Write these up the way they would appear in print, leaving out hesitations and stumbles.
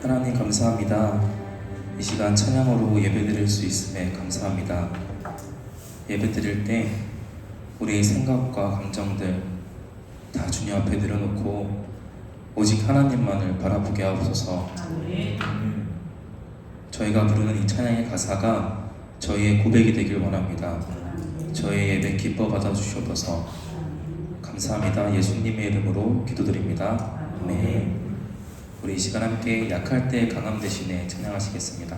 하나님 감사합니다. 이 시간 찬양으로 예배드릴 수 있음에 감사합니다. 예배드릴 때 우리의 생각과 감정들 다 주님 앞에 내려놓고 오직 하나님만을 바라보게 하옵소서. 저희가 부르는 이 찬양의 가사가 저희의 고백이 되길 원합니다. 저희 예배 기뻐 받아주시옵소서. 감사합니다. 예수님의 이름으로 기도드립니다. 아멘. 우리 이 시간 함께 약할 때 강함 대신에 찬양하시겠습니다.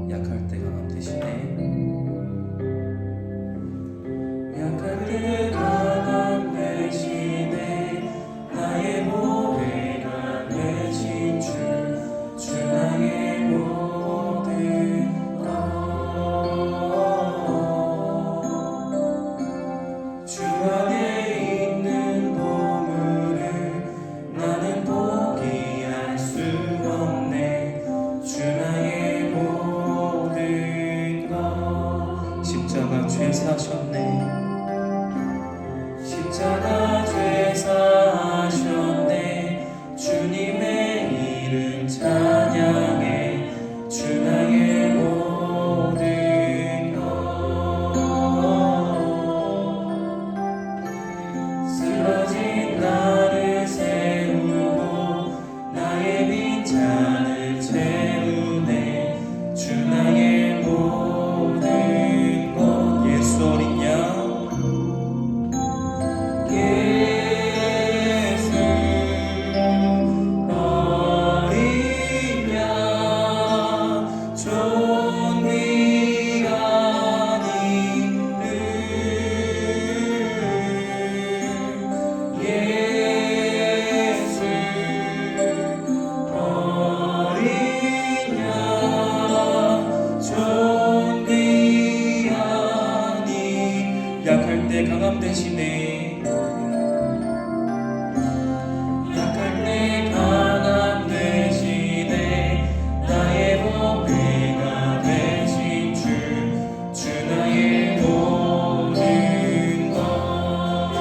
약할 때 강함 대신에 약할 때 강함 대신에 나의 보배가 되신 주 나의 모든 것 주 안에 있는 보물을 나는 포기할 수 없네. 주 나의 모든 것 십자가 죄 사셨네. 십자가 죄 사셨네. 주님의 이름 찬양해. 주 나의 모든 것 쓰러진 나를 세우고 나의 빈잔을 채우네. 주 나의 모든 것 예수 어린 양 약할 때 강함 대신에 약할 때 강함 대신에 나의 보배가 되신 주 나의 모든 것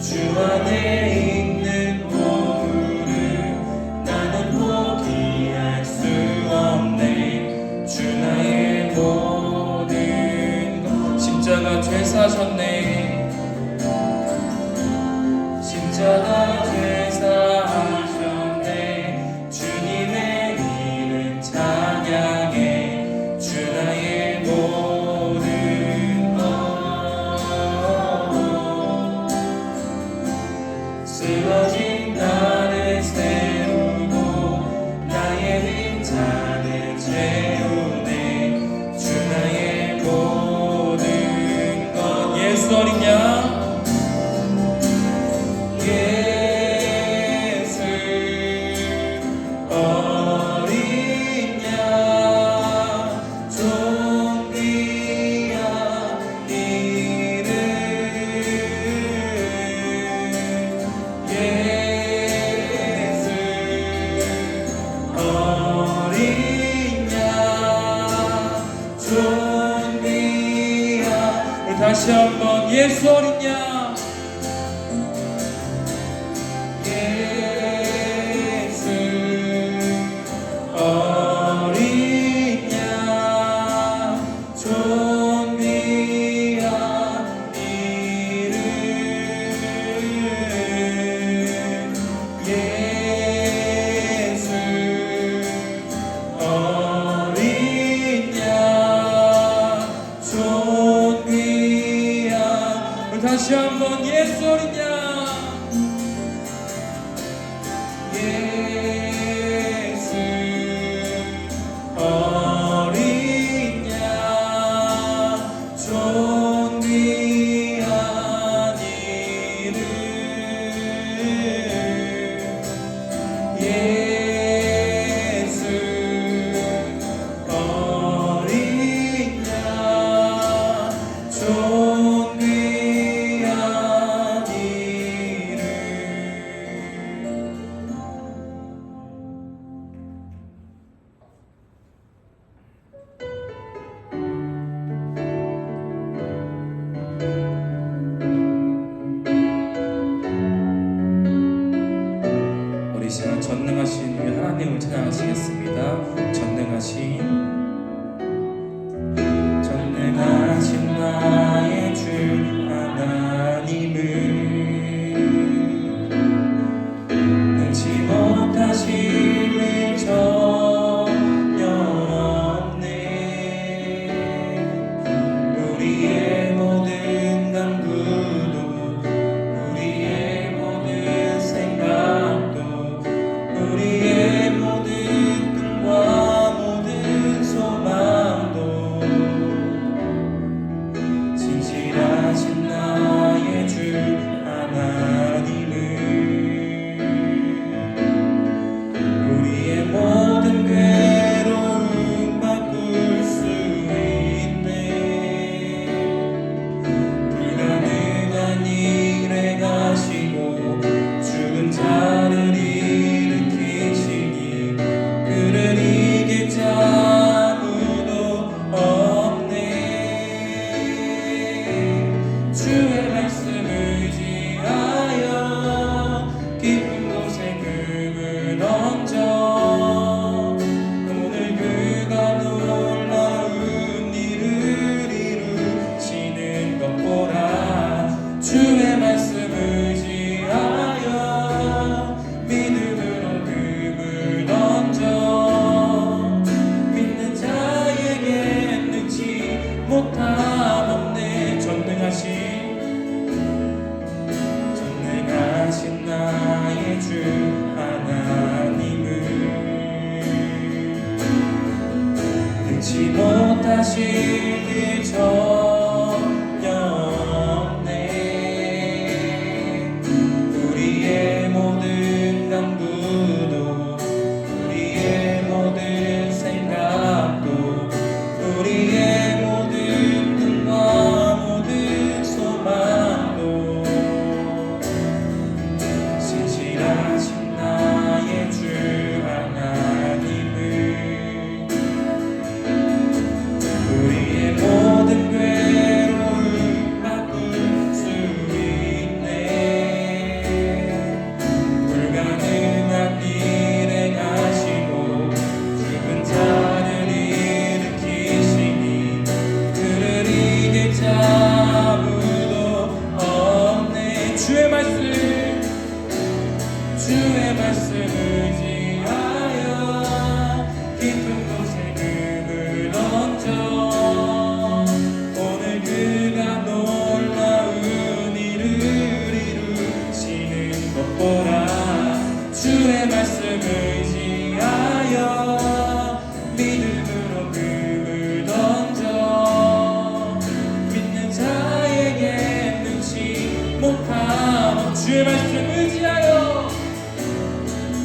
주 안에 있는 보물을 나는 포기할 수 없네. 주 나의 모든 것 십자가 죄 사셨네. 십자가 죄 사셨네. 주님의 이름 찬양해. 주 나의 모든 것 쓰러진 나를 세우고 나의 빈잔을 채우네. 주 나의 모든 것 예수 어린 양 예수 어린 양 존귀한 이름 예수 어린 양 존귀한 우리 다시 한번 예수 어린 양 예수 어린 양 존귀한 이름 예수 어린 양 존귀한 우리 다시 한번 예수 어린 양 예수 어린 양 존귀한 이름 예수 어린 양 존귀한 이름 전능하신 우리 하나님을 찬양하시겠습니다. 전능하신 나의 주 하나님을 능치 못하심을 전혀 없네. 우리의 모든 간구도 우리의 모든 생각도 우리의 모든 꿈과 모든 소망도 진실하신 나의 주 하나님을 우리의 모든 괴로움 바꿀 수 있네. 불가능한 일에 가시고 죽은 자를 일으키시니 그를 이길 자 아무도 없네. 주의 말씀 의지하여 깊은 곳에 금을 얹어 오늘 그가 놀라운 일을 이루시는 것 보라. 주의 말씀 의지하여 믿음으로 금을 얹어 믿는 자에게 능치 못함 없네. 전능하신 나의 주 하나님을 능치 못하실 일 전혀 없네. 우리의 모든 간구도 우리의 모든 생각도 우리의 모든 꿈과 모든 소망도 진실하신 나의 주 하나님을 우리의 모든 괴로움 바꿀 수 있네. 불가능한 일에 가시고 죽은 자를 일으키시니 그를 이길 자 아무도 없네. 주의 말씀 의지하여 깊은 곳에 금을 얹어 오늘 그가 놀라운 일을 이루시는 것 보라. 주의 말씀 의지하여 믿음으로 금을 던져 믿는 자에게 능치 못함. 주의 말씀 의지하여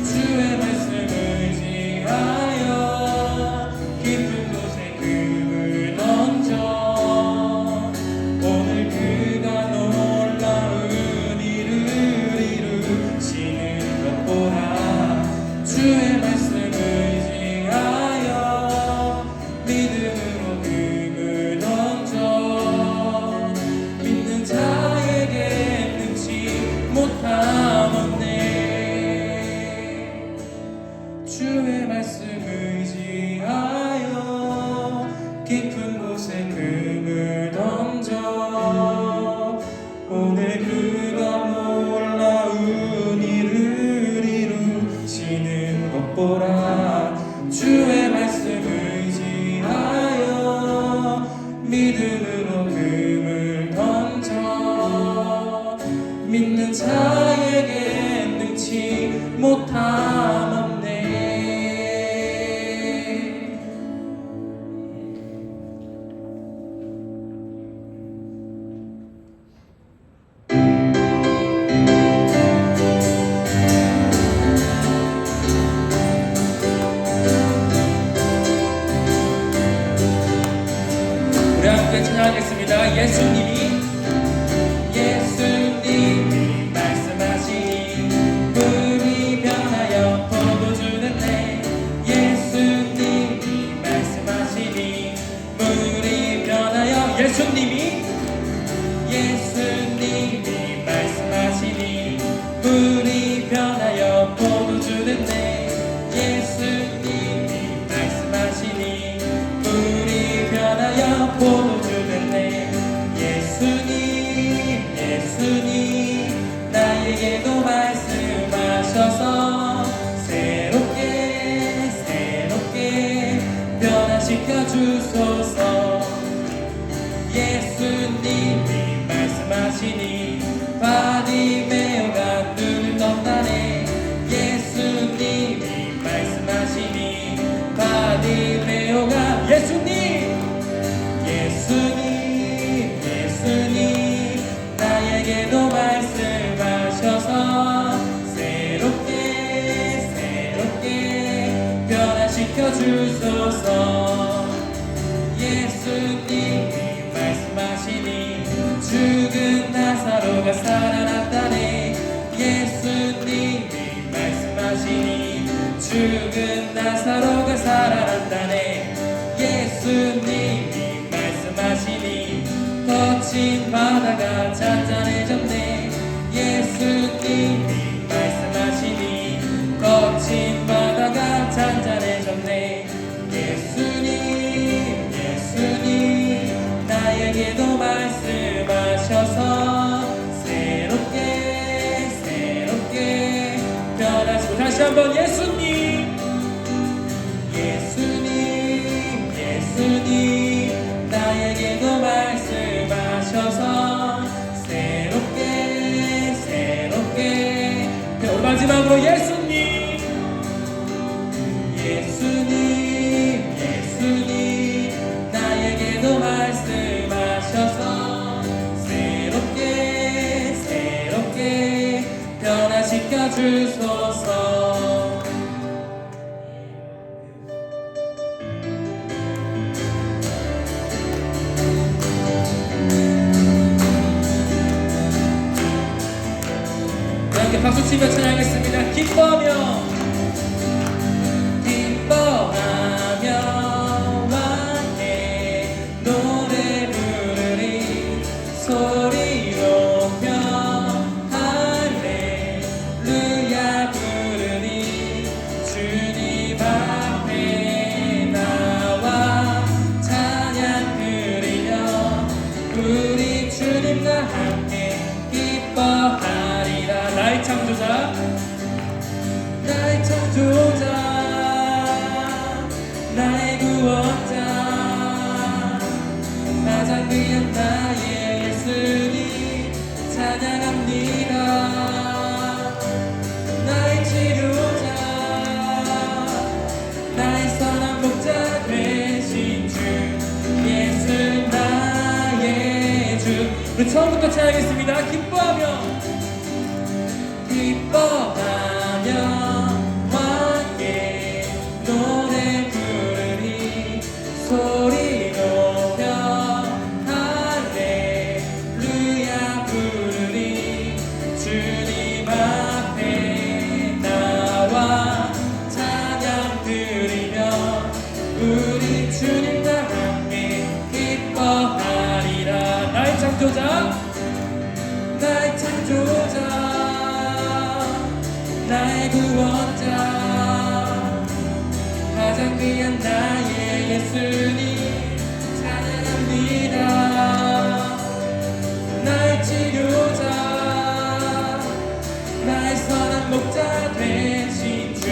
주의 말씀 의지하여 깊은 곳에 금을 던져 오늘 그가 놀라운 일을 이루시는 것 보라. 주의 말씀 의지하여 믿음으로 금을 던져 믿는 자에게 능치 못함 없네. 주의 말씀 의지하여 깊은 곳에 금을 던져 오늘 그가 놀라운 일을 이루시는 것 보라. 주의 말씀 의지하여 믿음으로 금을 던져 믿는 자에게 능치 못함 없네. 우리 함께 찬양하겠습니다. 예수님이 말씀하시니 물이 변하여 말씀하셔서 새롭게 변화시켜 주소서. 예수님이 말씀하시니 바디메오가 눈을 떴다네. 예수님이 말씀하시니 바디메오가 예수님 나에게도 말씀하셔서 새롭게 변화시켜 주소서. 예수님이 말씀하시니 죽은 나사로가 살아났다네. 예수님이 말씀하시니 죽은 나사로가 살아났다네. 예수님이 말씀하시니 거친 바다가 잔잔해졌네. 예수님이 말씀하시니 거친 바다가 잔잔해졌네. 예수님 나에게도 말씀하셔서 새롭게 변하시고. 다시 한번 예수님 나에게도 말씀하셔서 새롭게 마지막으로 예수님 나에게도 말씀하셔서 새롭게 변화시켜 주소서. 함께 박수치며 찬양하겠습니다. 기뻐하며 함께 노래 부르리. 소리 높여 할렐루야 부르리. 주님 앞에 나와 찬양 드리며 우리 주님과 함께 기뻐하리라. 나의 창조자 나의 구원자 가장 귀한 나의 예수님 찬양합니다. 나의 치료자 나의 선한 목자 되신 주 예수 나의 주. 우리 처음부터 찬양하겠습니다. 기뻐하며 함께 노래 부르리. 소리 높여 할렐루야 부르리. 주님 앞에 나와 찬양 드리며 우리 주님과 함께 기뻐하리라. 나의 창조자 나의 구원자 가장 귀한 나의 예수님 찬양합니다. 나의 치료자 나의 선한 목자 되신 주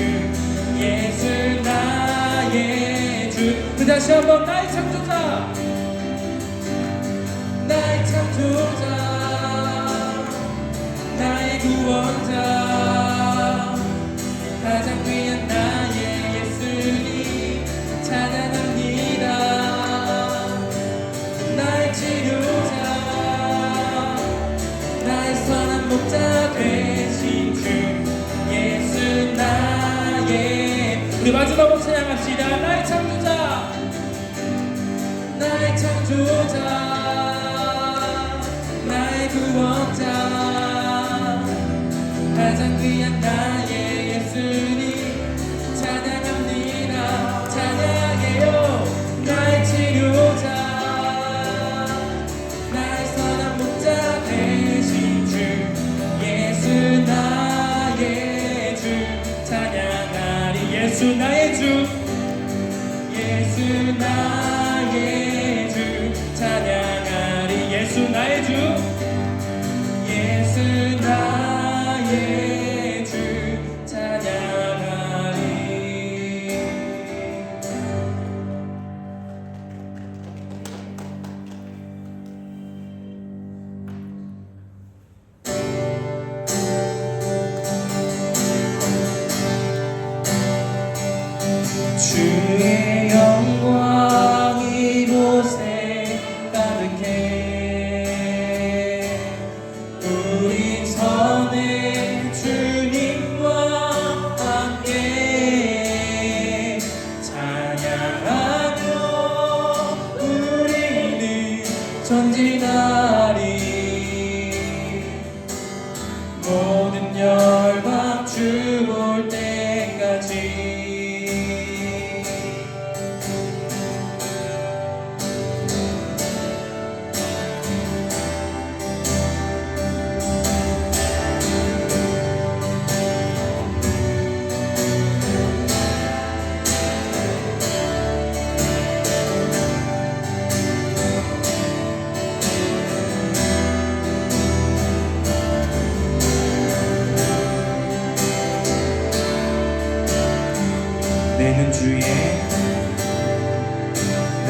예수 나의 주. 다시 한번 나의 창조자 나의 구원자 가장 귀한 나의 예수님 찬양합니다. 나의 치료자 나의 선한 목자 되신 주 예수 나의. 우리 마지막으로 찬양합시다. 나의 창조자 나의 구원자 가장 귀한 나의 예수님 찬양합니다. 찬양해요. 나의 치료자 나의 선한 목자 되신 주 예수 나의 주 찬양하리. 예수 나의 주 찬양하리. 예수 나의 주 주 볼 때까지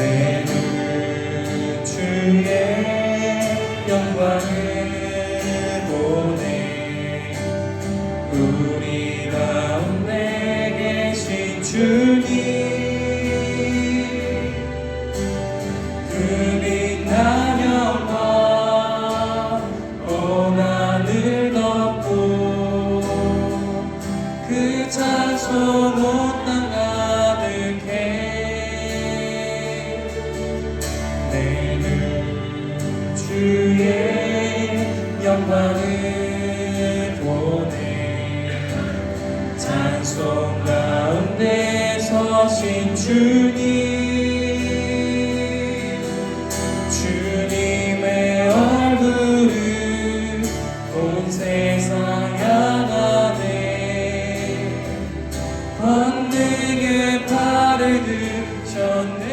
내는 주의 영광을 보내 우리 가운데 계신 주님 그 빛난 영광 온 하늘 덮고 그 찬송 온 땅 주의 영광을 보내 찬송 가운데 서신 주님의 얼굴을 온 세상 향하네 권능의 팔을 드셨네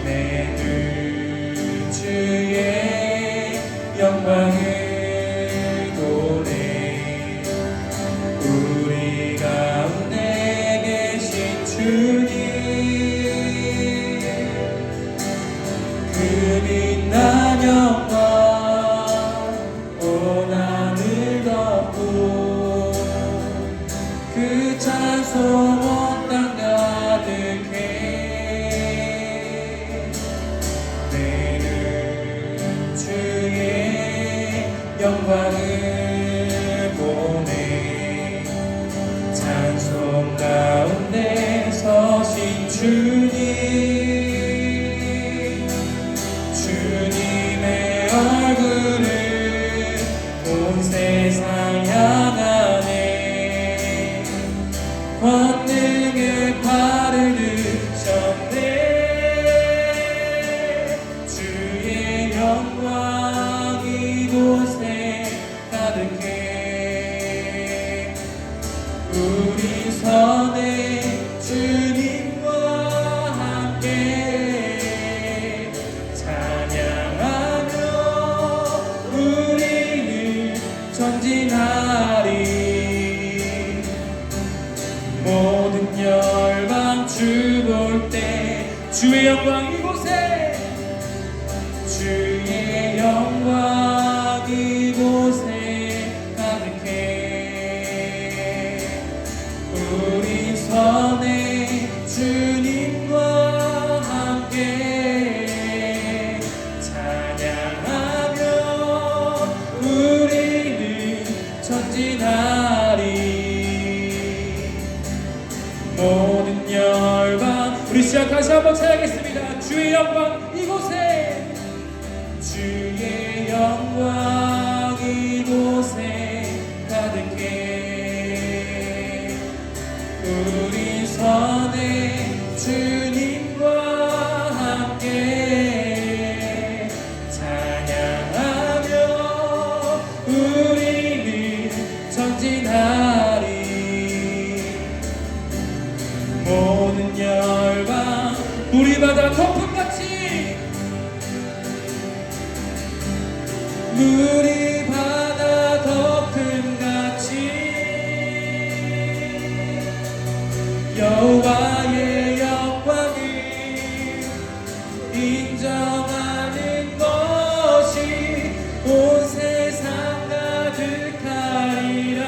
내는 주의 영광을 보내 우리 가운데 계신 주님 그 빛난 영광 온 하늘 덮고 그 찬송 온 땅 가득해 영광을 보내 찬송 가운데 서신 주님의 얼굴을 온 세상 향하네 권능의 팔을 드셨네 주의 영광 이곳에 가득해 우리 선에 주님과 함께 찬양하며 우리는 전진하리 모든 열방 주 볼 때 주의 영광 이곳에 주의 영광 이곳에 가득해 우리 선에 주님과 함께 찬양하며 우리는 전진하리 모든 열방 우리 시작 다시 한번 찬양하겠습니다 주의 영광 이곳에 주의 영광 이곳에 가득해 우리 선에 주님과 함께 찬양하며 우리는 전진하리 모든 열방 우리 바다 거품같이 물이 바다 덮음같이 여호와의 영광을 인정하는 것이 온 세상 가득하리라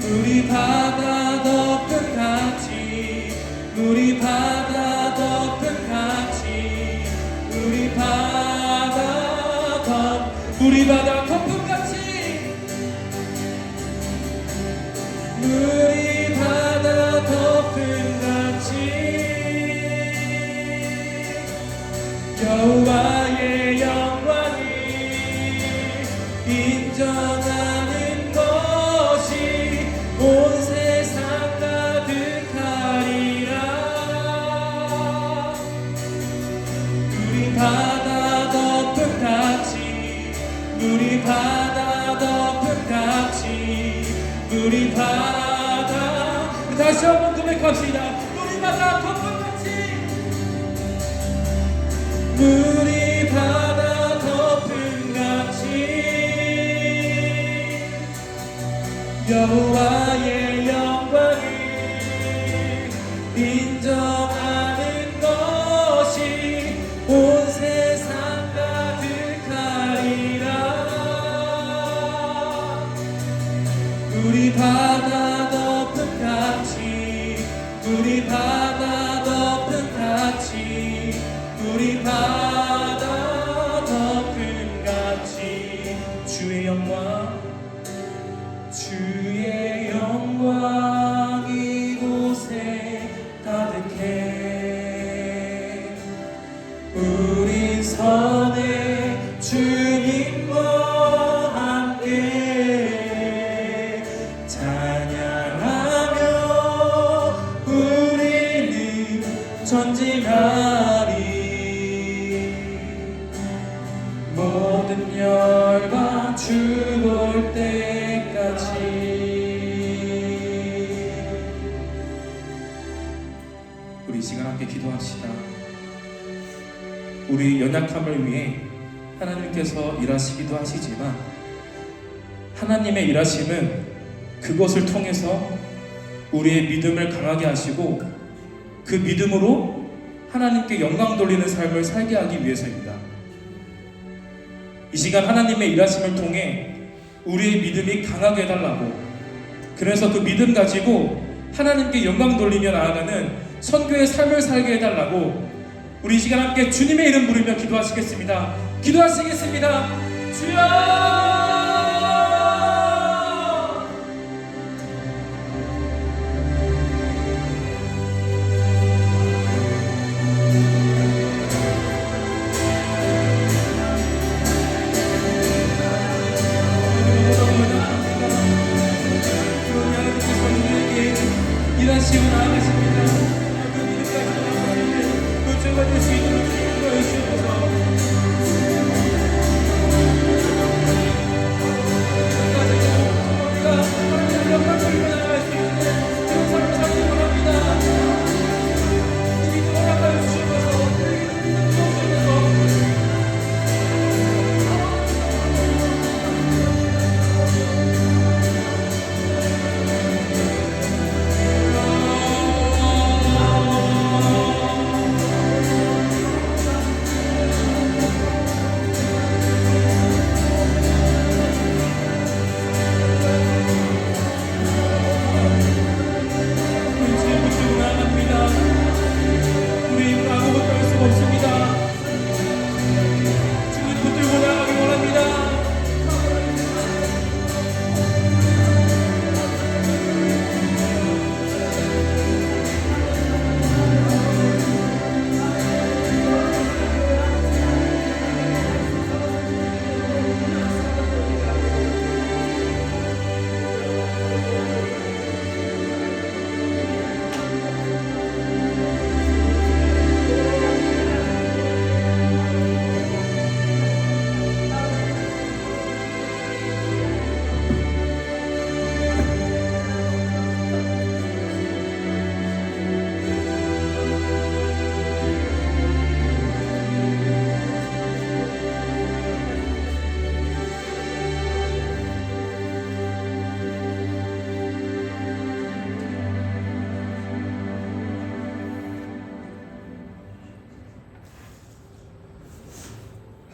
물이 바다 덮음같이 물이 바다 덮음같이 우리 바다 거품같이 인정하는 것이 온 세상 가득하리라. 우리 바다 덮은 같이, 우리 바다 덮은 같이, 우리 바다, 다시 한번 고백합시다. 우리 바다 덮은 같이, 우리 바다 덮은 같이, 여호와의 영광을 인정하는 것이 온 세상 가득하리라. 우리 바다 덮은 같이, 우리 바다 덮은 같이, 우리 바다 덮은 같이, 주의 영광, 주의 영광 이곳에 가득해. 우린 선해 주님과 함께 찬양하며 우리는 전진하리. 모든 열방 주 볼 때까지. 우리 이 시간 함께 기도합시다. 우리 연약함을 위해 하나님께서 일하시기도 하시지만 하나님의 일하심은 그것을 통해서 우리의 믿음을 강하게 하시고 그 믿음으로 하나님께 영광 돌리는 삶을 살게 하기 위해서입니다. 이 시간 하나님의 일하심을 통해 우리의 믿음이 강하게 해달라고, 그래서 그 믿음 가지고 하나님께 영광 돌리며 나아가는 선교의 삶을 살게 해달라고 우리 이 시간 함께 주님의 이름 부르며 기도하시겠습니다. 기도하시겠습니다. 주여! 일하시고 나아가십니다. 그 믿음까지 도착할 수 있도록 주님과 주셔서 우리가 하나님의 영광을 돌리며 나아갈 수 있는 그런 삶을 살기 원합니다. 이 믿음을 허락하여 주셔서 우리에게 믿음 주옵소서.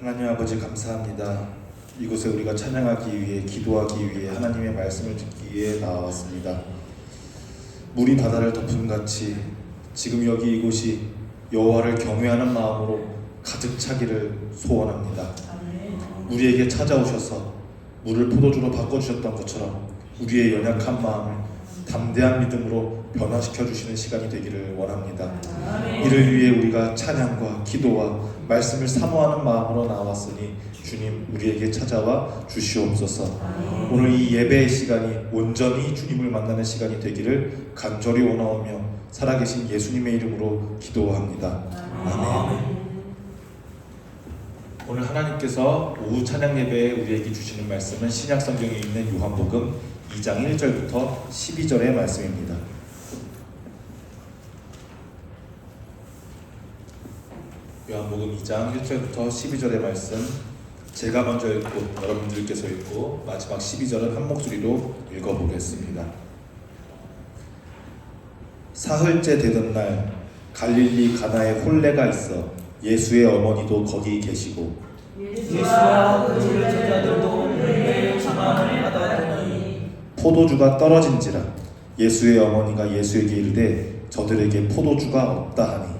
하나님 아버지 감사합니다. 이곳에 우리가 찬양하기 위해, 기도하기 위해, 하나님의 말씀을 듣기 위해 나와왔습니다. 물이 바다를 덮은 같이 지금 여기 이곳이 여호와를 경외하는 마음으로 가득 차기를 소원합니다. 우리에게 찾아오셔서 물을 포도주로 바꿔주셨던 것처럼 우리의 연약한 마음을 담대한 믿음으로 변화시켜 주시는 시간이 되기를 원합니다. 이를 위해 우리가 찬양과 기도와 말씀을 사모하는 마음으로 나왔으니 주님 우리에게 찾아와 주시옵소서. 오늘 이 예배의 시간이 온전히 주님을 만나는 시간이 되기를 간절히 원하오며 살아계신 예수님의 이름으로 기도합니다. 아멘. 오늘 하나님께서 오후 찬양 예배에 우리에게 주시는 말씀은 신약 성경에 있는 요한복음 2장 1절부터 12절의 말씀입니다. 요한복음 2장 1절부터 12절의 말씀, 제가 먼저 읽고 여러분들께서 읽고 마지막 12절은 한 목소리로 읽어보겠습니다. 사흘째 되던 날 갈릴리 가나에 혼례가 있어 예수의 어머니도 거기 계시고 예수와 그의 제자들도 혼례의 청함을 받았더니 포도주가 떨어진지라 예수의 어머니가 예수에게 이르되 저들에게 포도주가 없다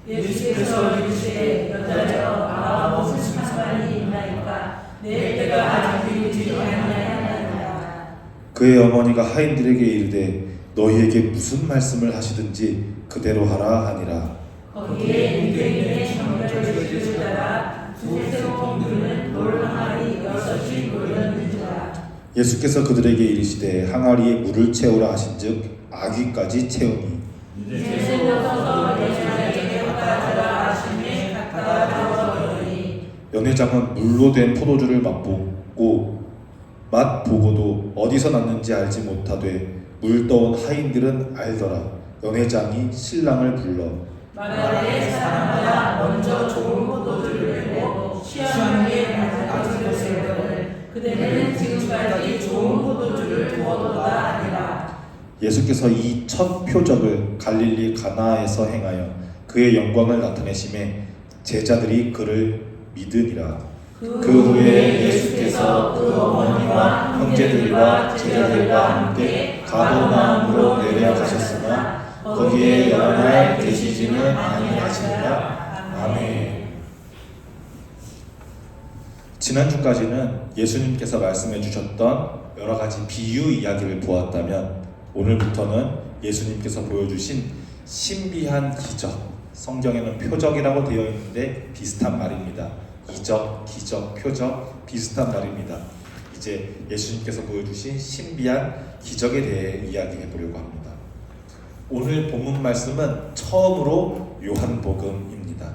하니 예수께서 이르시되 여자여 아마 무슨 상관이 있나이까 내 때가 아직 이르지 아니하였나이다. 그의 어머니가 하인들에게 이르되 너희에게 무슨 말씀을 하시든지 그대로 하라 하니라. 거기에 유대인의 정결을 지으다가 두세 공들은 돌 항아리 6이 모였는지라. 예수께서 그들에게 이르시되 항아리에 물을 채우라 하신즉 아귀까지 채우니 예수께서 여자에게 가져라 하시니 갖다 주었더니 연회장은 물로 된 포도주를 맛보고 맛보고도 어디서 났는지 알지 못하되 물 떠온 하인들은 알더라. 연회장이 신랑을 불러 말하되 사람마다 먼저 좋은 포도주를 내고 취하게 가져다 주었으거늘 그대는 지금까지 좋은 포도주를 두었도다 아니라. 예수께서 이 첫 표적을 갈릴리 가나에서 행하여 그의 영광을 나타내심에 제자들이 그를 믿으니라. 그 그 후에 예수께서 그 어머니와 형제들과 제자들과 함께 가버나움으로 내려가셨으나 거기에 여러 날 계시지는 아니하시니라. 아멘. 지난주까지는 예수님께서 말씀해 주셨던 여러 가지 비유 이야기를 보았다면 오늘부터는 예수님께서 보여주신 신비한 기적, 성경에는 표적이라고 되어 있는데 비슷한 말입니다. 이적, 기적, 표적 비슷한 말입니다. 이제 예수님께서 보여주신 신비한 기적에 대해 이야기해 보려고 합니다. 오늘 본문 말씀은 처음으로 요한복음입니다.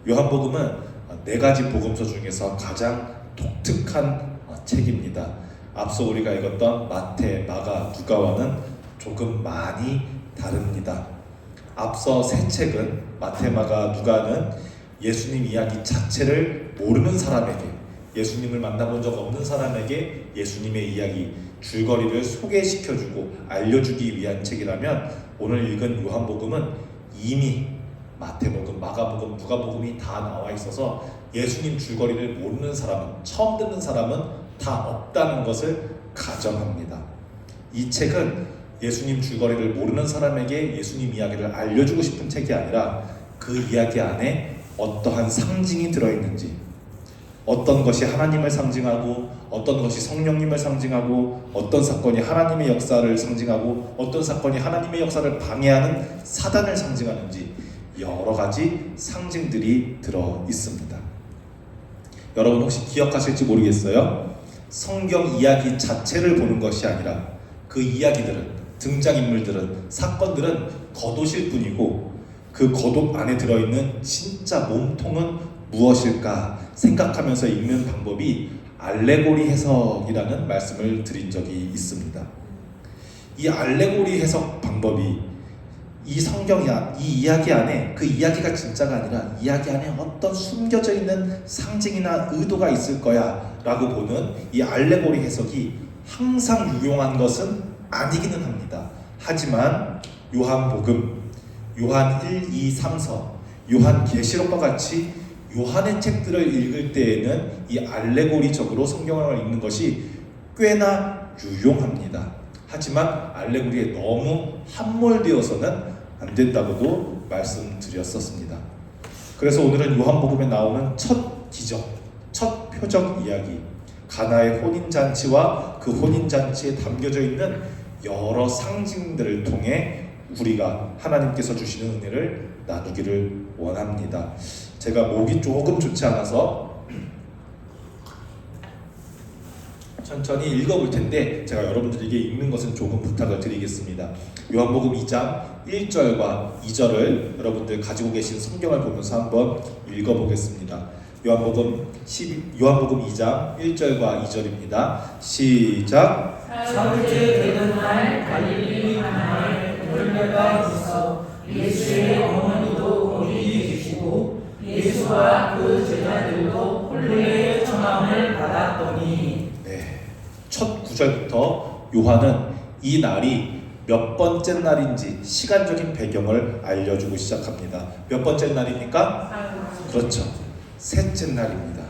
요한복음은 4가지 복음서 중에서 가장 독특한 책입니다. 앞서 우리가 읽었던 마태, 마가, 누가와는 조금 많이 다릅니다. 앞서 3책은 마태, 마가, 누가는 예수님 이야기 자체를 모르는 사람에게, 예수님을 만나본 적 없는 사람에게 예수님의 이야기, 줄거리를 소개시켜주고 알려주기 위한 책이라면 오늘 읽은 요한복음은 이미 마태복음, 마가복음, 누가복음이 다 나와 있어서 예수님 줄거리를 모르는 사람은, 처음 듣는 사람은 다 없다는 것을 가정합니다. 이 책은 예수님 줄거리를 모르는 사람에게 예수님 이야기를 알려주고 싶은 책이 아니라 그 이야기 안에 어떠한 상징이 들어있는지, 어떤 것이 하나님을 상징하고 어떤 것이 성령님을 상징하고 어떤 사건이 하나님의 역사를 상징하고 어떤 사건이 하나님의 역사를 방해하는 사단을 상징하는지 여러 가지 상징들이 들어 있습니다. 여러분 혹시 기억하실지 모르겠어요. 성경 이야기 자체를 보는 것이 아니라 그 이야기들은, 등장인물들은, 사건들은 겉옷일 뿐이고 그 겉옷 안에 들어있는 진짜 몸통은 무엇일까 생각하면서 읽는 방법이 알레고리 해석이라는 말씀을 드린 적이 있습니다. 이 알레고리 해석 방법이 이 성경 이 이야기 안에, 그 이야기가 진짜가 아니라 이야기 안에 어떤 숨겨져 있는 상징이나 의도가 있을 거야 라고 보는 이 알레고리 해석이 항상 유용한 것은 아니기는 합니다. 하지만 요한복음, 요한 1, 2, 3서, 요한 계시록과 같이 요한의 책들을 읽을 때에는 이 알레고리적으로 성경을 읽는 것이 꽤나 유용합니다. 하지만 알레고리에 너무 함몰되어서는 안 된다고도 말씀드렸었습니다. 그래서 오늘은 요한복음에 나오는 첫 기적, 첫 표적 이야기, 가나의 혼인잔치와 그 혼인잔치에 담겨져 있는 여러 상징들을 통해 우리가 하나님께서 주시는 은혜를 나누기를 원합니다. 제가 목이 조금 좋지 않아서 천천히 읽어볼 텐데 제가 여러분들에게 읽는 것은 조금 부탁을 드리겠습니다. 요한복음 2장 1절과 2절을 여러분들 가지고 계신 성경을 보면서 한번 읽어보겠습니다. 요한복음 2장 1절과 2절입니다. 시작. 사흘째 되던 날 갈릴리 가나에 열매가 있어 예수의 어머니도 거기 계시고 예수와 그 제자들도 홀례의 청함을 받았더니. 네, 첫 구절부터 요한은 이 날이 몇 번째 날인지 시간적인 배경을 알려주고 시작합니다. 몇 번째 날입니까? 그렇죠. 셋째 날입니다.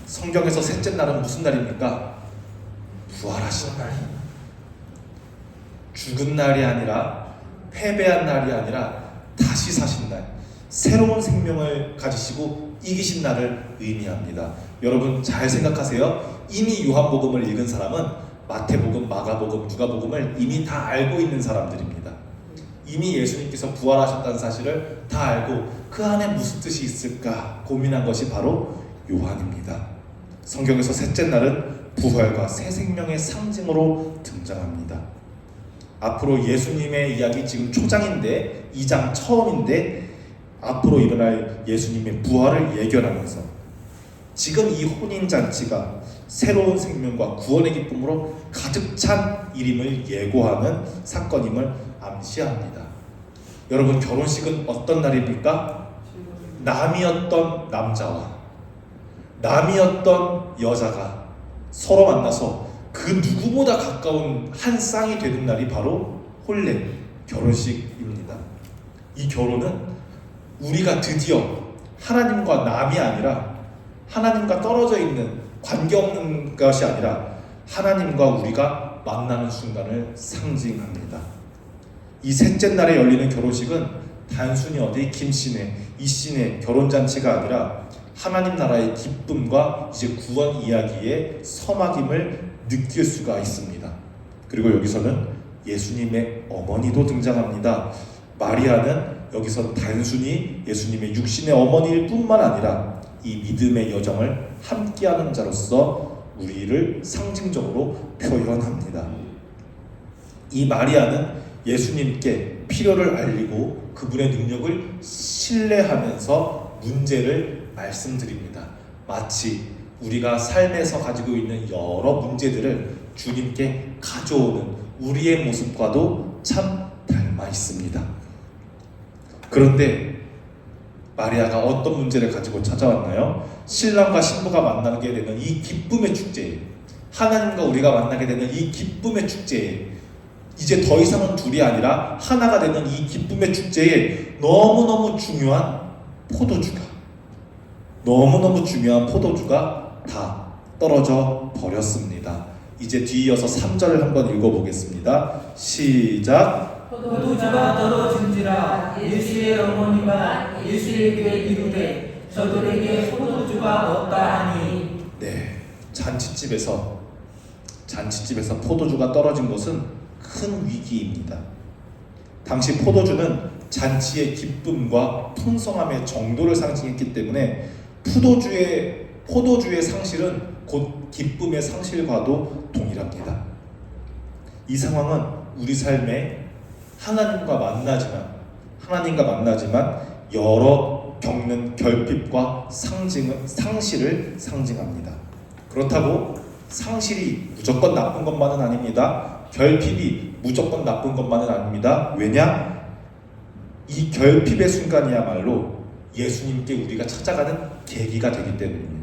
성경에서 셋째 날은 무슨 날입니까? 부활하신 날. 죽은 날이 아니라 패배한 날이 아니라 다시 사신 날, 새로운 생명을 가지시고 이기신 날을 의미합니다. 여러분 잘 생각하세요. 이미 요한복음을 읽은 사람은 마태복음, 마가복음, 누가복음을 이미 다 알고 있는 사람들입니다. 이미 예수님께서 부활하셨다는 사실을 다 알고 그 안에 무슨 뜻이 있을까 고민한 것이 바로 요한입니다. 성경에서 셋째 날은 부활과 새 생명의 상징으로 등장합니다. 앞으로 예수님의 이야기 지금 초장인데 2장 처음인데 앞으로 일어날 예수님의 부활을 예견하면서 지금 이 혼인잔치가 새로운 생명과 구원의 기쁨으로 가득 찬 일임을 예고하는 사건임을 암시합니다. 여러분 결혼식은 어떤 날입니까? 남이었던 남자와 남이었던 여자가 서로 만나서 그 누구보다 가까운 한 쌍이 되는 날이 바로 혼례, 결혼식입니다. 이 결혼은 우리가 드디어 하나님과 남이 아니라 하나님과 떨어져 있는 관계없는 것이 아니라 하나님과 우리가 만나는 순간을 상징합니다. 이 셋째 날에 열리는 결혼식은 단순히 어디 김씨네, 이씨네 결혼잔치가 아니라 하나님 나라의 기쁨과 이제 구원 이야기의 서막임을 느낄 수가 있습니다. 그리고 여기서는 예수님의 어머니도 등장합니다. 마리아는 여기서 단순히 예수님의 육신의 어머니일 뿐만 아니라 이 믿음의 여정을 함께하는 자로서 우리를 상징적으로 표현합니다. 이 마리아는 예수님께 필요를 알리고 그분의 능력을 신뢰하면서 문제를 말씀드립니다. 마치 우리가 삶에서 가지고 있는 여러 문제들을 주님께 가져오는 우리의 모습과도 참 닮아 있습니다. 그런데 마리아가 어떤 문제를 가지고 찾아왔나요? 신랑과 신부가 만나게 되는 이 기쁨의 축제에, 하나님과 우리가 만나게 되는 이 기쁨의 축제에, 이제 더 이상은 둘이 아니라 하나가 되는 이 기쁨의 축제에 너무너무 중요한 포도주가 다 떨어져 버렸습니다. 이제 뒤이어서 3절을 한번 읽어보겠습니다. 시작. 포도주가 떨어진지라 예수의 어머니가 예수에게 이르되 저들에게 포도주가 없다 하니. 네, 잔치집에서 포도주가 떨어진 것은 큰 위기입니다. 당시 포도주는 잔치의 기쁨과 풍성함의 정도를 상징했기 때문에 포도주의 상실은 곧 기쁨의 상실과도 동일합니다. 이 상황은 우리 삶에 하나님과 만나지만 여러 겪는 결핍과 상실을 상징합니다. 그렇다고 상실이 무조건 나쁜 것만은 아닙니다. 결핍이 무조건 나쁜 것만은 아닙니다. 왜냐? 이 결핍의 순간이야말로 예수님께 우리가 찾아가는 계기가 되기 때문입니다.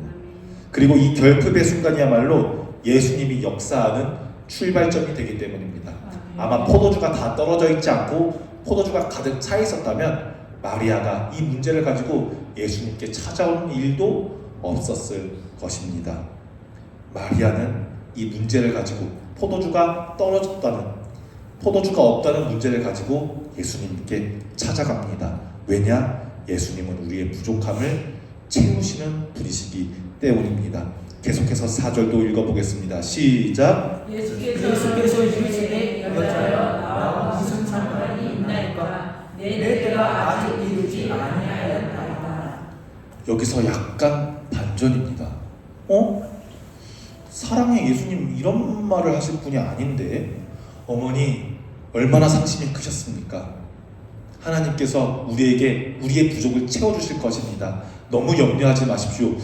그리고 이 결핍의 순간이야말로 예수님이 역사하는 출발점이 되기 때문입니다. 아마 포도주가 다 떨어져 있지 않고 포도주가 가득 차 있었다면 마리아가 이 문제를 가지고 예수님께 찾아오는 일도 없었을 것입니다. 마리아는 이 문제를 가지고 포도주가 없다는 문제를 가지고 예수님께 찾아갑니다. 왜냐? 예수님은 우리의 부족함을 채우시는 분이시기 때문입니다. 계속해서 4절도 읽어보겠습니다. 시작. 예수께서 이르시되 여기서 약간 반전입니다. 사랑의 예수님 이런 말을 하실 분이 아닌데 어머니 얼마나 상심이 크셨습니까? 하나님께서 우리에게 우리의 부족을 채워주실 것입니다. 너무 염려하지 마십시오.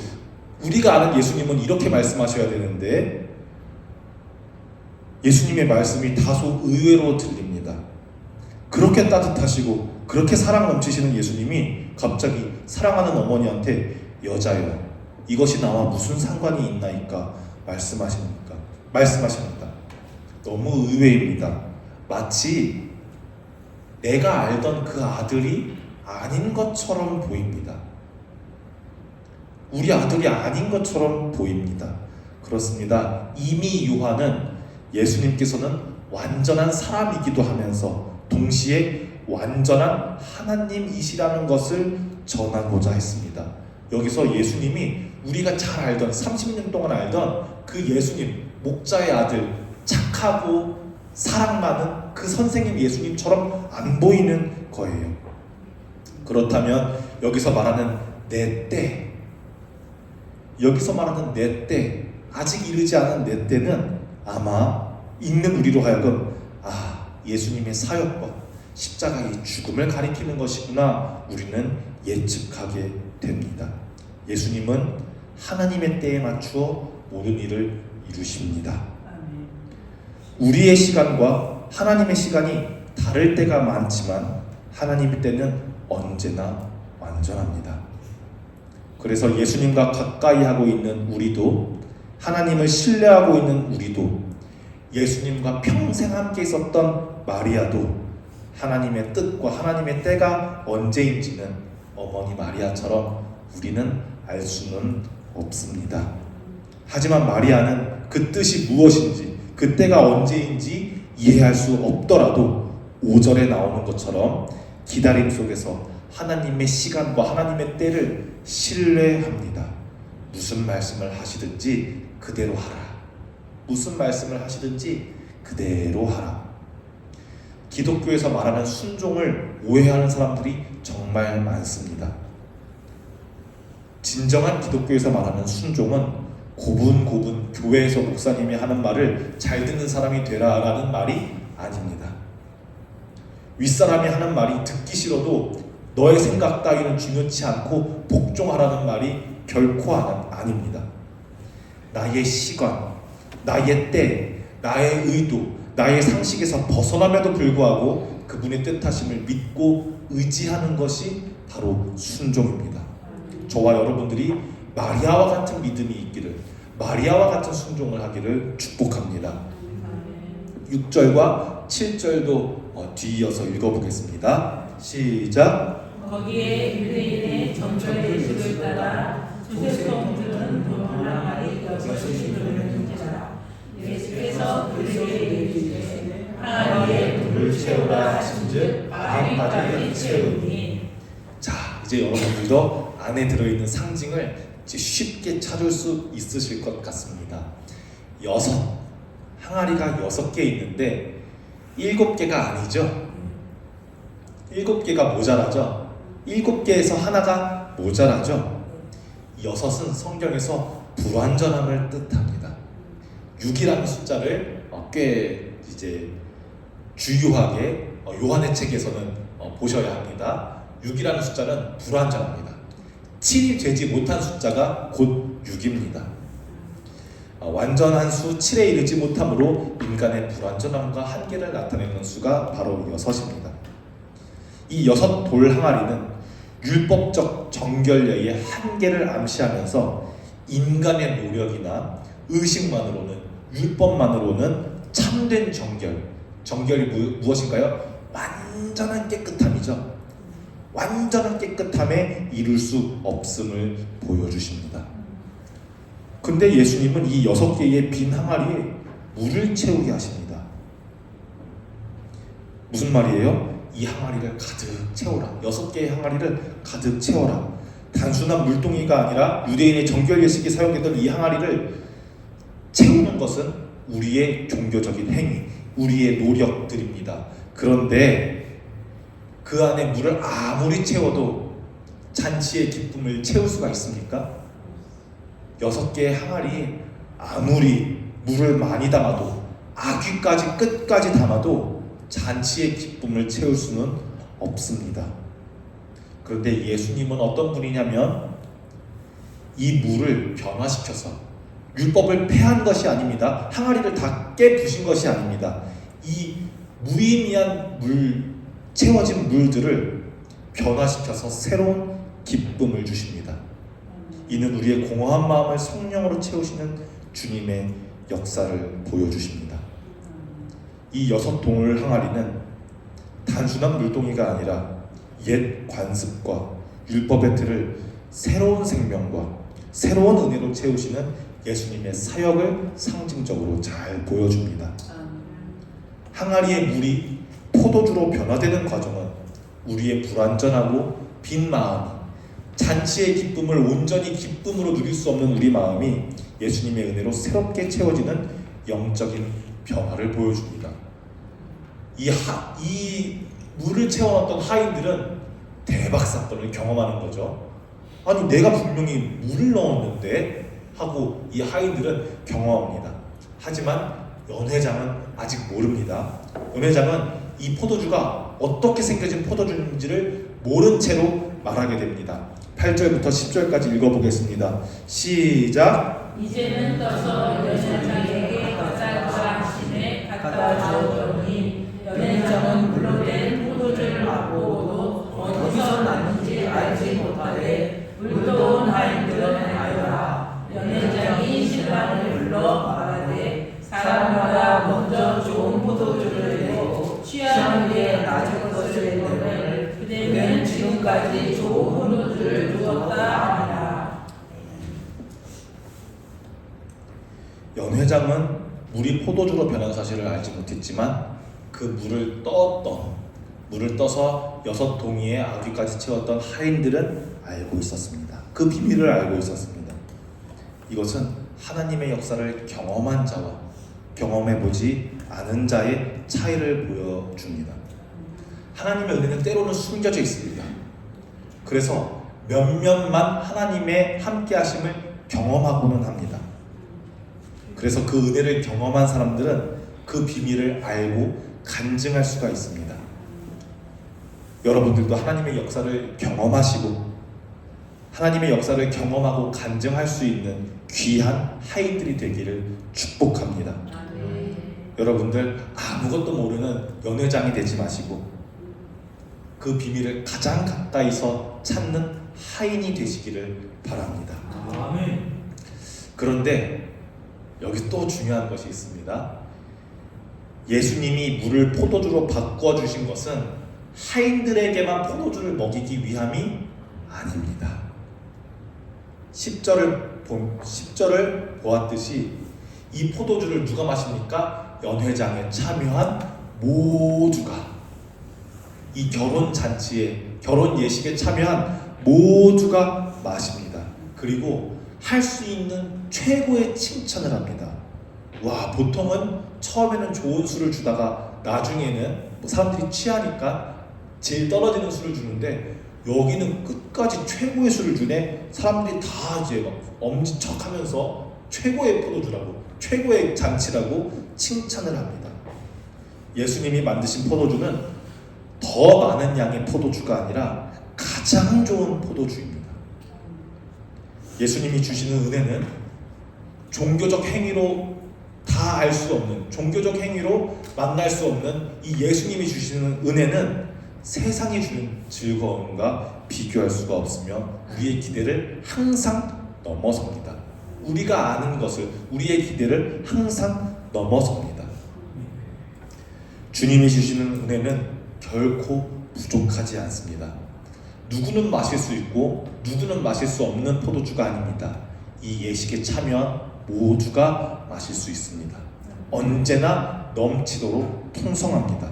우리가 아는 예수님은 이렇게 말씀하셔야 되는데 예수님의 말씀이 다소 의외로 들립니다. 그렇게 따뜻하시고 그렇게 사랑 넘치시는 예수님이 갑자기 사랑하는 어머니한테 여자여 이것이 나와 무슨 상관이 있나이까 말씀하십니다. 너무 의외입니다. 마치 내가 알던 그 아들이 아닌 것처럼 보입니다. 우리 아들이 아닌 것처럼 보입니다. 그렇습니다. 이미 요한은 예수님께서는 완전한 사람이기도 하면서 동시에 완전한 하나님이시라는 것을 전하고자 했습니다. 여기서 예수님이 우리가 잘 알던 30년 동안 알던 그 예수님, 목자의 아들, 착하고 사랑 많은 그 선생님 예수님처럼 안 보이는 거예요. 그렇다면 여기서 말하는 내 때, 아직 이르지 않은 내 때는 아마 읽는 우리로 하여금 예수님의 사역과 십자가의 죽음을 가리키는 것이구나 우리는 예측하게 됩니다. 예수님은 하나님의 때에 맞추어 모든 일을 이루십니다. 우리의 시간과 하나님의 시간이 다를 때가 많지만 하나님의 때는 언제나 완전합니다. 그래서 예수님과 가까이 하고 있는 우리도, 하나님을 신뢰하고 있는 우리도, 예수님과 평생 함께 있었던 마리아도 하나님의 뜻과 하나님의 때가 언제인지는 어머니 마리아처럼 우리는 알 수는 없습니다. 하지만 마리아는 그 뜻이 무엇인지, 그 때가 언제인지 이해할 수 없더라도 5절에 나오는 것처럼 기다림 속에서 하나님의 시간과 하나님의 때를 신뢰합니다. 무슨 말씀을 하시든지 그대로 하라. 무슨 말씀을 하시든지 그대로 하라. 기독교에서 말하는 순종을 오해하는 사람들이 정말 많습니다. 진정한 기독교에서 말하는 순종은 고분고분 교회에서 목사님이 하는 말을 잘 듣는 사람이 되라라는 말이 아닙니다. 윗사람이 하는 말이 듣기 싫어도 너의 생각 따위는 중요치 않고 복종하라는 말이 결코 아닙니다. 나의 시간, 나의 때, 나의 의도, 나의 상식에서 벗어남에도 불구하고 그분의 뜻하심을 믿고 의지하는 것이 바로 순종입니다. 저와 여러분들이 마리아와 같은 믿음이 있기를, 마리아와 같은 순종을 하기를 축복합니다. 6절과 7절도 뒤이어서 읽어보겠습니다. 시작. 거기에 유대인의 정절의 식을 따라 두세 성들은 동남아리 여섯이 들으는 문제라. 예수께서 그들에게 이르시되 항아리에 물을 채우라 하신즉 아비까지 채우니. 자, 이제 여러분들도 안에 들어있는 상징을 이제 쉽게 찾을 수 있으실 것 같습니다. 항아리가 6개 있는데 7개가 아니죠. 7개가 모자라죠. 7개에서 하나가 모자라죠. 6은 성경에서 불완전함을 뜻합니다. 6이라는 숫자를 꽤 이제 주요하게 요한의 책에서는 보셔야 합니다. 6이라는 숫자는 불완전합니다. 7이 되지 못한 숫자가 곧 6입니다. 완전한 수 7에 이르지 못함으로 인간의 불완전함과 한계를 나타내는 수가 바로 6입니다. 이 6 돌 항아리는 율법적 정결례의 한계를 암시하면서 인간의 노력이나 의식만으로는, 율법만으로는 참된 정결이 무엇인가요? 완전한 깨끗함이죠. 완전한 깨끗함에 이룰 수 없음을 보여주십니다. 근데 예수님은 이 6개의 빈 항아리에 물을 채우게 하십니다. 무슨 말이에요? 이 항아리를 가득 채워라. 6개의 항아리를 가득 채워라. 단순한 물동이가 아니라 유대인의 정결 예식에 사용되던 이 항아리를 채우는 것은 우리의 종교적인 행위, 우리의 노력들입니다. 그런데 그 안에 물을 아무리 채워도 잔치의 기쁨을 채울 수가 있습니까? 6개의 항아리 아무리 물을 많이 담아도 아귀까지 끝까지 담아도 잔치의 기쁨을 채울 수는 없습니다. 그런데 예수님은 어떤 분이냐면 이 물을 변화시켜서 율법을 폐한 것이 아닙니다. 항아리를 다 깨부신 것이 아닙니다. 이 무의미한 채워진 물들을 변화시켜서 새로운 기쁨을 주십니다. 이는 우리의 공허한 마음을 성령으로 채우시는 주님의 역사를 보여주십니다. 이 6동을 항아리는 단순한 물동이가 아니라 옛 관습과 율법의 틀을 새로운 생명과 새로운 은혜로 채우시는 예수님의 사역을 상징적으로 잘 보여줍니다. 항아리의 물이 포도주로 변화되는 과정은 우리의 불완전하고 빈 마음이 잔치의 기쁨을 온전히 기쁨으로 누릴 수 없는 우리 마음이 예수님의 은혜로 새롭게 채워지는 영적인 변화를 보여줍니다. 이 물을 채워놨던 하인들은 대박 사건을 경험하는 거죠. 아니 내가 분명히 물을 넣었는데 하고 이 하인들은 경험합니다. 하지만 연회장은 아직 모릅니다. 연회장은 이 포도주가 어떻게 생겨진 포도주인지를 모른 채로 말하게 됩니다. 8절부터 10절까지 읽어보겠습니다. 시작. 이제는 떠서 연회장에게 쌀과 심에 갖다 주었더니 연회장은 물로 된 포도주를 맛보고도 어디서 났는지 알지 못하되 물도 온 하인들은 알더라. 연회장이 신랑을 불러 말하되 사람마다 먼저 좋은 포도주를 내고 취한 후에 낮은 것을 내거늘 그대는 지금까지 좋은 포도주를 두었다 하니라. 연회장은 물이 포도주로 변한 사실을 알지 못했지만 그 물을 떠서 6동이의 아귀까지 채웠던 하인들은 알고 있었습니다. 그 비밀을 알고 있었습니다. 이것은 하나님의 역사를 경험한 자와 경험해보지 않은 자의 차이를 보여줍니다. 하나님의 은혜는 때로는 숨겨져 있습니다. 그래서 몇몇만 하나님의 함께하심을 경험하고는 합니다. 그래서 그 은혜를 경험한 사람들은 그 비밀을 알고 간증할 수가 있습니다. 여러분들도 하나님의 역사를 경험하시고 하나님의 역사를 경험하고 간증할 수 있는 귀한 하인들이 되기를 축복합니다. 여러분들 아무것도 모르는 연회장이 되지 마시고 그 비밀을 가장 가까이서 찾는 하인이 되시기를 바랍니다. 아멘. 그런데 여기 또 중요한 것이 있습니다. 예수님이 물을 포도주로 바꿔주신 것은 하인들에게만 포도주를 먹이기 위함이 아닙니다. 10절을 보았듯이 이 포도주를 누가 마십니까? 연회장에 참여한 모두가, 이 결혼 잔치에, 결혼 예식에 참여한 모두가 마십니다. 그리고 할 수 있는 최고의 칭찬을 합니다. 와, 보통은 처음에는 좋은 술을 주다가 나중에는 사람들이 취하니까 제일 떨어지는 술을 주는데 여기는 끝까지 최고의 술을 주네. 사람들이 다 이제 막 엄지척하면서 최고의 포도주라고, 최고의 잔치라고 칭찬을 합니다. 예수님이 만드신 포도주는 더 많은 양의 포도주가 아니라 가장 좋은 포도주입니다. 예수님이 주시는 은혜는 종교적 행위로 다 알 수 없는, 종교적 행위로 만날 수 없는 이 예수님이 주시는 은혜는 세상이 주는 즐거움과 비교할 수가 없으며 우리의 기대를 항상 넘어섭니다. 우리가 아는 것을, 우리의 기대를 항상 넘어섭니다. 주님이 주시는 은혜는 결코 부족하지 않습니다. 누구는 마실 수 있고 누구는 마실 수 없는 포도주가 아닙니다. 이 예식에 참여한 모두가 마실 수 있습니다. 언제나 넘치도록 풍성합니다.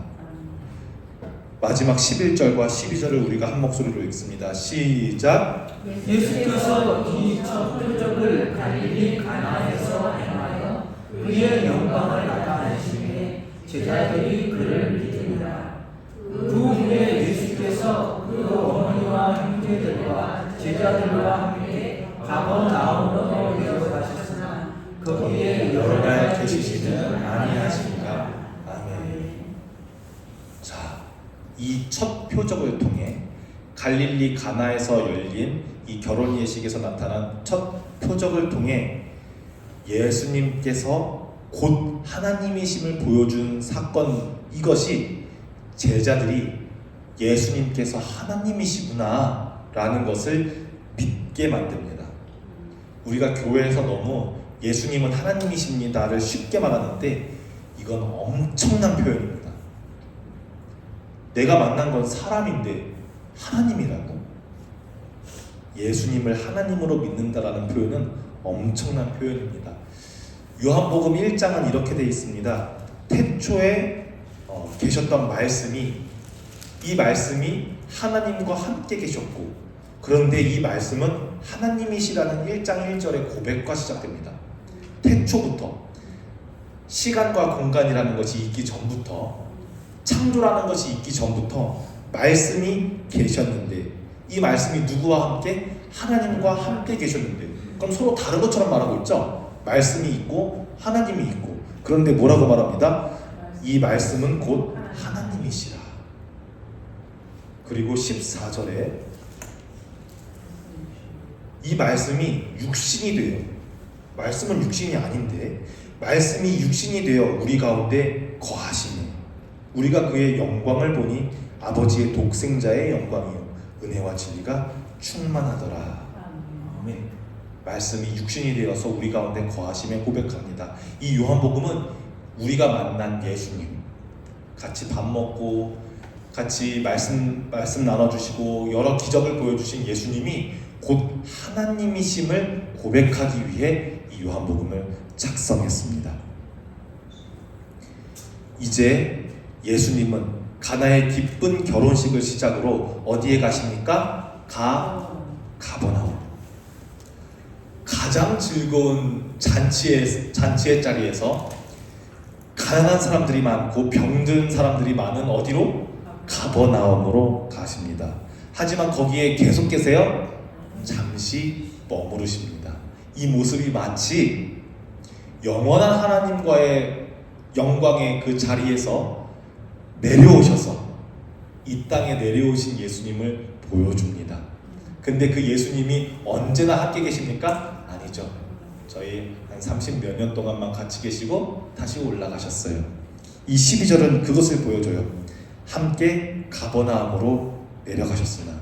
마지막 11절과 12절을 우리가 한 목소리로 읽습니다. 시작. 예수께서 이 첫 표적을 갈릴리 가나에서 행하여 그의 영광을 나타내시매 제자들이 그를 믿으니라. 그 후에 예수께서 그 어머니와 형제들과 제자들과 함께 가버나움으로 내려가셨으나 거기에 여러 날 계시지는 아니하시니까. 아멘. 자, 이 첫 표적을 통해 갈릴리 가나에서 열린 이 결혼 예식에서 나타난 첫 표적을 통해 예수님께서 곧 하나님이심을 보여준 사건, 이것이 제자들이 예수님께서 하나님이시구나 라는 것을 믿게 만듭니다. 우리가 교회에서 너무 예수님은 하나님이십니다를 쉽게 말하는데 이건 엄청난 표현입니다. 내가 만난 건 사람인데 하나님이라고? 예수님을 하나님으로 믿는다라는 표현은 엄청난 표현입니다. 요한복음 1장은 이렇게 되어 있습니다. 태초에 계셨던 말씀이, 이 말씀이 하나님과 함께 계셨고, 그런데 이 말씀은 하나님이시라는 1장 1절의 고백과 시작됩니다. 태초부터, 시간과 공간이라는 것이 있기 전부터, 창조라는 것이 있기 전부터 말씀이 계셨는데, 이 말씀이 누구와 함께? 하나님과 함께 계셨는데, 그럼 서로 다른 것처럼 말하고 있죠? 말씀이 있고 하나님이 있고. 그런데 뭐라고 말합니다? 이 말씀은 곧 하나님이시라. 그리고 14절에 이 말씀이 육신이 되어, 말씀은 육신이 아닌데 말씀이 육신이 되어 우리 가운데 거하시니 우리가 그의 영광을 보니 아버지의 독생자의 영광이요 은혜와 진리가 충만하더라. 아멘. 말씀이 육신이 되어서 우리 가운데 거하심에 고백합니다. 이 요한복음은 우리가 만난 예수님, 같이 밥 먹고 같이 말씀 나눠주시고 여러 기적을 보여주신 예수님이 곧 하나님이심을 고백하기 위해 이 요한복음을 작성했습니다. 이제 예수님은 가나의 기쁜 결혼식을 시작으로 어디에 가십니까? 가버나움. 가장 즐거운 잔치의 자리에서 가난한 사람들이 많고 병든 사람들이 많은 어디로? 가버나움으로 가십니다. 하지만 거기에 계속 계세요? 잠시 머무르십니다. 이 모습이 마치 영원한 하나님과의 영광의 그 자리에서 내려오셔서 이 땅에 내려오신 예수님을 보여줍니다. 근데 그 예수님이 언제나 함께 계십니까? 아니죠. 저희 한 30몇 년 동안만 같이 계시고 다시 올라가셨어요. 이 12절은 그것을 보여줘요. 함께 가버나움으로 내려가셨으나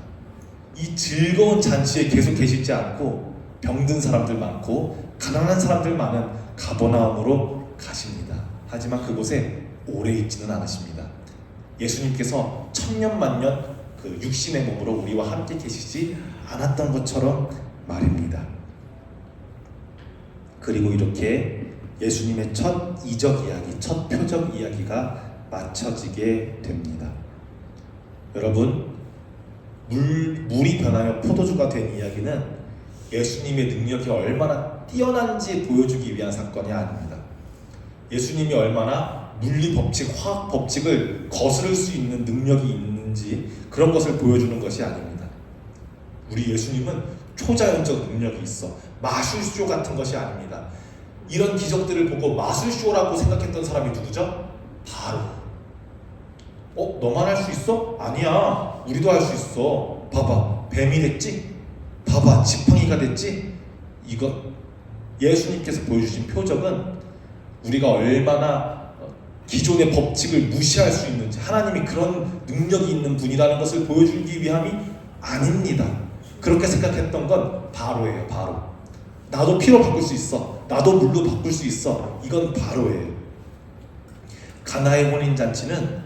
이 즐거운 잔치에 계속 계시지 않고 병든 사람들 많고 가난한 사람들 많은 가버나움으로 가십니다. 하지만 그곳에 오래 있지는 않으십니다. 예수님께서 천년만년 그 육신의 몸으로 우리와 함께 계시지 않았던 것처럼 말입니다. 그리고 이렇게 예수님의 첫 이적 이야기, 첫 표적 이야기가 마쳐지게 됩니다. 여러분, 물이 변하여 포도주가 된 이야기는 예수님의 능력이 얼마나 뛰어난지 보여주기 위한 사건이 아닙니다. 예수님이 얼마나 물리 법칙, 화학 법칙을 거스를 수 있는 능력이 있는지 그런 것을 보여주는 것이 아닙니다. 우리 예수님은 초자연적 능력이 있어. 마술쇼 같은 것이 아닙니다. 이런 기적들을 보고 마술쇼라고 생각했던 사람이 누구죠? 바로 너만 할 수 있어? 아니야, 우리도 할 수 있어. 봐봐, 뱀이 됐지? 봐봐, 지팡이가 됐지? 이거 예수님께서 보여주신 표적은 우리가 얼마나 기존의 법칙을 무시할 수 있는지, 하나님이 그런 능력이 있는 분이라는 것을 보여주기 위함이 아닙니다. 그렇게 생각했던 건 바로예요. 바로. 나도 피로 바꿀 수 있어. 나도 물로 바꿀 수 있어. 이건 바로예요. 가나의 혼인잔치는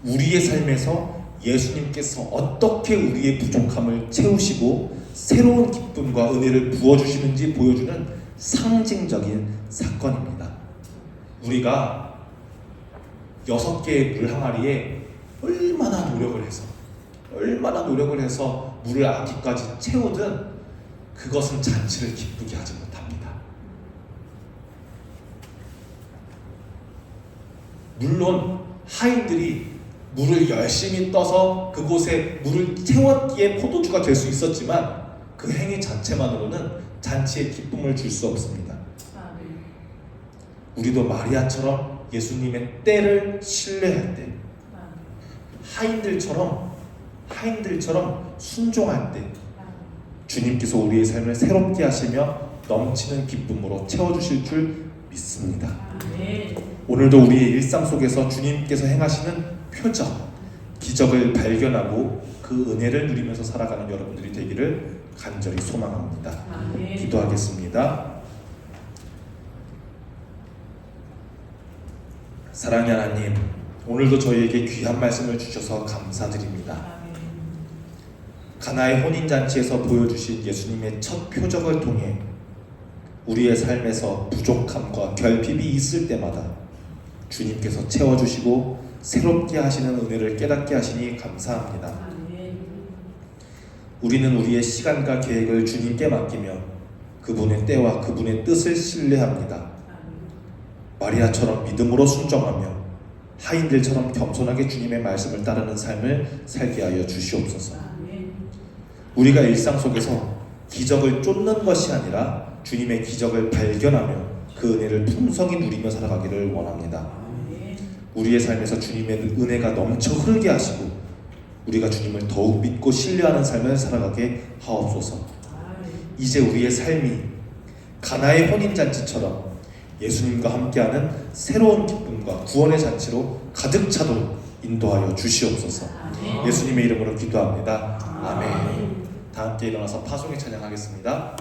우리의 삶에서 예수님께서 어떻게 우리의 부족함을 채우시고 새로운 기쁨과 은혜를 부어주시는지 보여주는 상징적인 사건입니다. 우리가 6개의 물 항아리에 얼마나 노력을 해서 물을 아기까지 채우든 그것은 잔치를 기쁘게 하지 못합니다. 물론 하인들이 물을 열심히 떠서 그곳에 물을 채웠기에 포도주가 될 수 있었지만 그 행위 자체만으로는 잔치에 기쁨을 줄 수 없습니다. 우리도 마리아처럼 예수님의 때를 신뢰할 때, 하인들처럼 순종할 때 주님께서 우리의 삶을 새롭게 하시며 넘치는 기쁨으로 채워주실 줄 믿습니다. 오늘도 우리의 일상 속에서 주님께서 행하시는 표적, 기적을 발견하고 그 은혜를 누리면서 살아가는 여러분들이 되기를 간절히 소망합니다. 기도하겠습니다. 사랑의 하나님, 오늘도 저희에게 귀한 말씀을 주셔서 감사드립니다. 가나의 혼인잔치에서 보여주신 예수님의 첫 표적을 통해 우리의 삶에서 부족함과 결핍이 있을 때마다 주님께서 채워주시고 새롭게 하시는 은혜를 깨닫게 하시니 감사합니다. 우리는 우리의 시간과 계획을 주님께 맡기며 그분의 때와 그분의 뜻을 신뢰합니다. 마리아처럼 믿음으로 순종하며 하인들처럼 겸손하게 주님의 말씀을 따르는 삶을 살게 하여 주시옵소서. 우리가 일상 속에서 기적을 쫓는 것이 아니라 주님의 기적을 발견하며 그 은혜를 풍성히 누리며 살아가기를 원합니다. 우리의 삶에서 주님의 은혜가 넘쳐 흐르게 하시고 우리가 주님을 더욱 믿고 신뢰하는 삶을 살아가게 하옵소서. 이제 우리의 삶이 가나의 혼인잔치처럼 예수님과 함께하는 새로운 기쁨과 구원의 잔치로 가득 차도록 인도하여 주시옵소서. 예수님의 이름으로 기도합니다. 아멘. 다 함께 일어나서 파송의 찬양하겠습니다.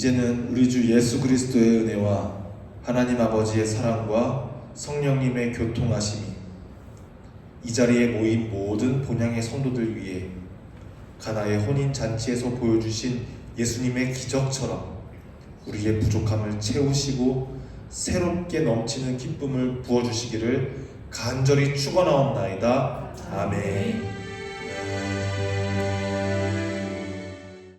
이제는 우리 주 예수 그리스도의 은혜와 하나님 아버지의 사랑과 성령님의 교통하심이 이 자리에 모인 모든 본향의 성도들 위해 가나의 혼인 잔치에서 보여주신 예수님의 기적처럼 우리의 부족함을 채우시고 새롭게 넘치는 기쁨을 부어주시기를 간절히 축원하옵나이다. 아멘.